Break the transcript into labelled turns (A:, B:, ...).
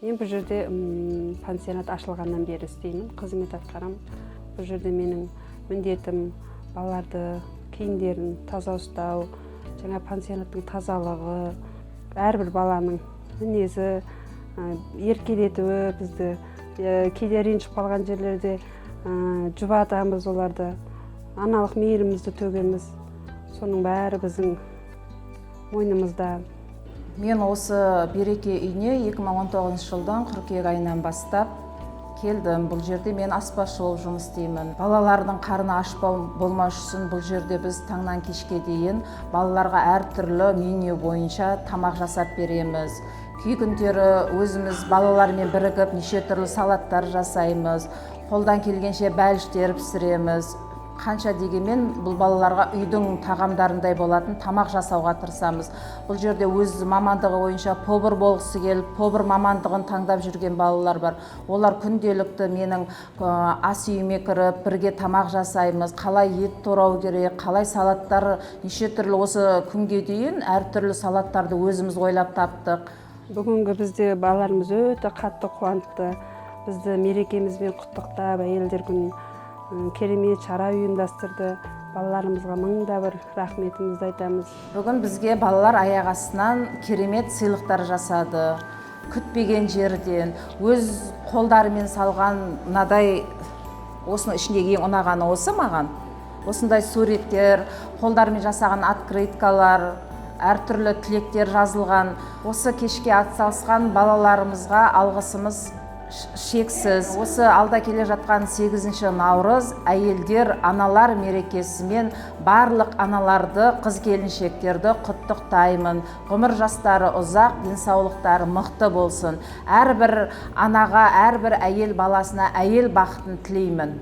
A: Мен бұл жерде пансионат ашылғаннан бері істеймін, қызмет атқарам. Бұл жерде менің міндетім балаларды киімдерін таза ұстау, жаңа пансионаттың тазалығы, әрбір баланың мінезі, еркелетуі бізді, кейде ренжіп қалған жерлерде жұбатамыз оларды, аналық мейірімізді төгеміз. Соның бәрі біздің мойнымызда.
B: Мен осы Береке үйіне 2019 жылдан қыркүйек айынан бастап келдім. Бұл жерде мен аспазшы болып жұмыс істеймін. Балалардың қарны аш болмас үшін бұл жерде біз таңнан кешке дейін балаларға әртүрлі меню бойынша тамақ жасап береміз. Кей күндері өзіміз балалармен бірігіп неше түрлі салаттар жасаймыз. Қолдан келгенше бәліштер пісіреміз. Қанша дегенмен бұл балаларға үйдің тағамдарындай болатын тамақ жасауға тырысамыз. Бұл жерде өз мамандығы бойынша повар болғысы келіп, повар мамандығын таңдап жүрген балалар бар. Олар күнделікті менің ас үйіме кіріп, бірге тамақ жасаймыз. Қалай ет турау керек, қалай салаттар, неше түрлі осы күнге дейін әртүрлі салаттарды өзіміз ойлап таптық.
A: Бүгінгі бізде балаларымыз өте қатты қуантты. Бізді мерекемізбен құттықтап, әйелдер күнін керемет шара ұйымдастырды. Балаларымызға мыңда бір рахметімізді айтамыз.
B: Бүгін бізге балалар аяқ астынан керемет сыйлықтар жасады. Күтпеген жерден, өз қолдарымен салған мынадай, осының ішіндегі ең ұнағаны осы маған. Осындай суреттер, қолдарымен жасаған открыткалар, әртүрлі тілектер жазылған. Осы кешке атсалысқан балаларымызға алғысымыз шексіз. Осы алда келе жатқан 8 наурыз әйелдер аналар мерекесімен барлық аналарды, қыз келіншектерді құттықтаймын. Ғұмыр жастары ұзақ, денсаулықтары мықты болсын. Әрбір анаға, әрбір әйел баласына әйел бақытын тілеймін.